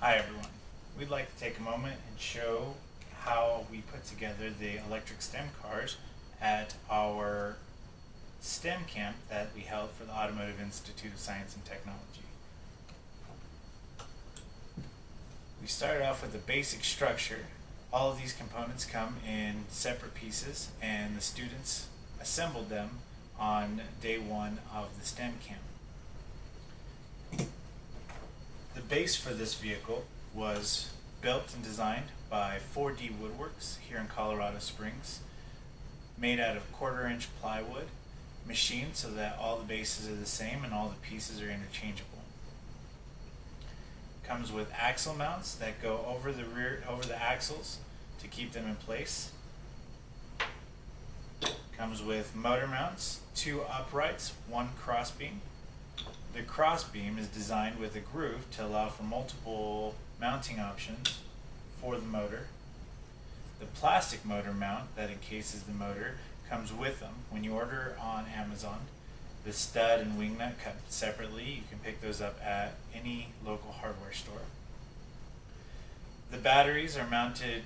Hi everyone. We'd like to take a moment and show how we put together the electric STEM cars at our STEM camp that we held for the Automotive Institute of Science and Technology. We started off with the basic structure. All of these components come in separate pieces and the students assembled them on day one of the STEM camp. The base for this vehicle was built and designed by 4D Woodworks here in Colorado Springs, made out of 1/4-inch plywood, machined so that all the bases are the same and all the pieces are interchangeable. Comes with axle mounts that go over the axles to keep them in place. Comes with motor mounts, 2 uprights, 1 crossbeam. The crossbeam is designed with a groove to allow for multiple mounting options for the motor. The plastic motor mount that encases the motor comes with them. When you order on Amazon, the stud and wing nut cut separately. You can pick those up at any local hardware store. The batteries are mounted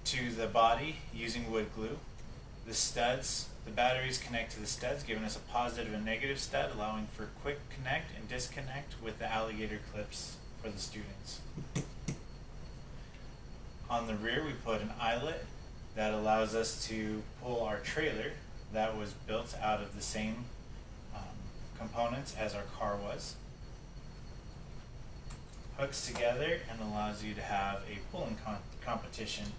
to the body using wood glue. The batteries connect to the studs, giving us a positive and negative stud, allowing for quick connect and disconnect with the alligator clips for the students. On the rear, we put an eyelet that allows us to pull our trailer that was built out of the same components as our car was. Hooks together and allows you to have a pulling competition.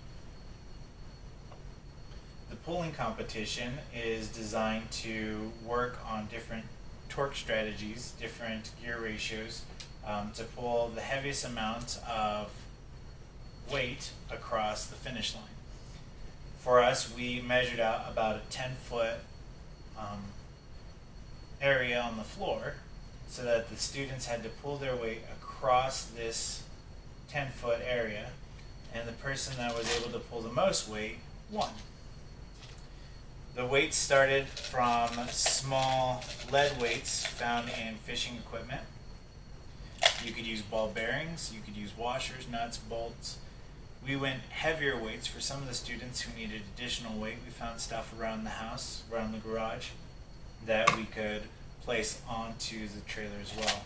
The pulling competition is designed to work on different torque strategies, different gear ratios, to pull the heaviest amount of weight across the finish line. For us, we measured out about a 10-foot area on the floor so that the students had to pull their weight across this 10-foot area, and the person that was able to pull the most weight won. The weights started from small lead weights found in fishing equipment. You could use ball bearings, you could use washers, nuts, bolts. We went heavier weights for some of the students who needed additional weight. We found stuff around the house, around the garage, that we could place onto the trailer as well.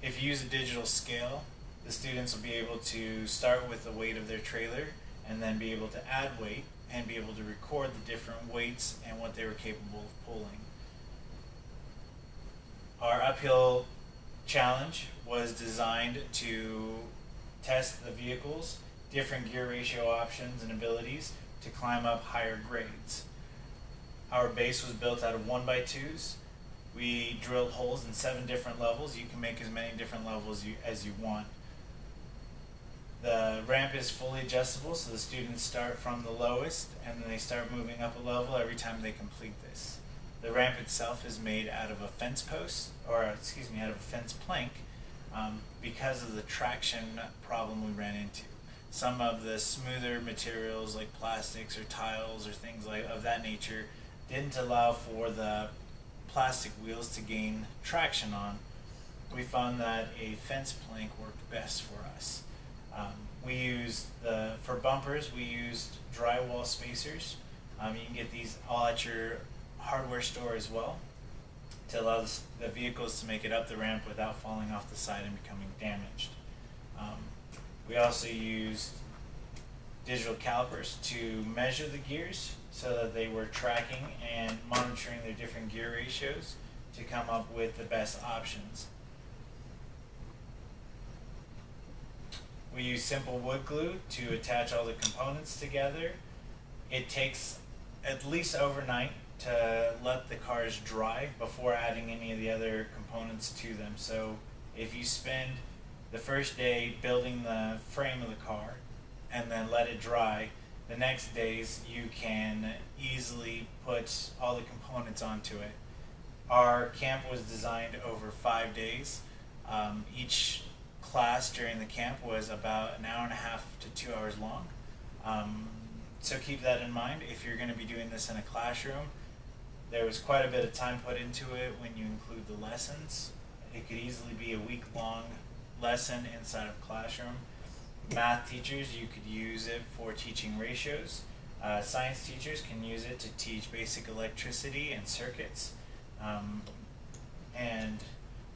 If you use a digital scale, the students will be able to start with the weight of their trailer and then be able to add weight and be able to record the different weights and what they were capable of pulling. Our uphill challenge was designed to test the vehicle's different gear ratio options and abilities to climb up higher grades. Our base was built out of 1x2s. We drilled holes in 7 different levels. You can make as many different levels as you want. The ramp is fully adjustable, so the students start from the lowest and then they start moving up a level every time they complete this. The ramp itself is made out of a fence post, out of a fence plank, because of the traction problem we ran into. Some of the smoother materials like plastics or tiles or things of that nature didn't allow for the plastic wheels to gain traction on. We found that a fence plank worked best for us. For bumpers, we used drywall spacers. You can get these all at your hardware store as well to allow the vehicles to make it up the ramp without falling off the side and becoming damaged. We also used digital calipers to measure the gears so that they were tracking and monitoring their different gear ratios to come up with the best options. We use simple wood glue to attach all the components together. It takes at least overnight to let the cars dry before adding any of the other components to them. So if you spend the first day building the frame of the car and then let it dry, the next days you can easily put all the components onto it. Our camp was designed over 5 days. Each class during the camp was about an hour and a half to 2 hours long. So keep that in mind. If you're going to be doing this in a classroom, there was quite a bit of time put into it when you include the lessons It could easily be a week-long lesson inside of classroom. Math teachers, you could use it for teaching ratios. Science teachers can use it to teach basic electricity and circuits. And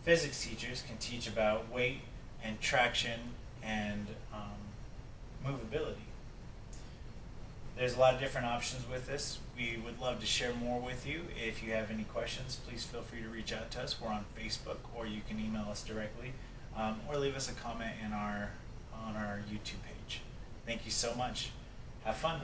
physics teachers can teach about weight and traction and movability. There's a lot of different options with this. We would love to share more with you. If you have any questions, please feel free to reach out to us. We're on Facebook, or you can email us directly, or leave us a comment on our YouTube page. Thank you so much. Have fun.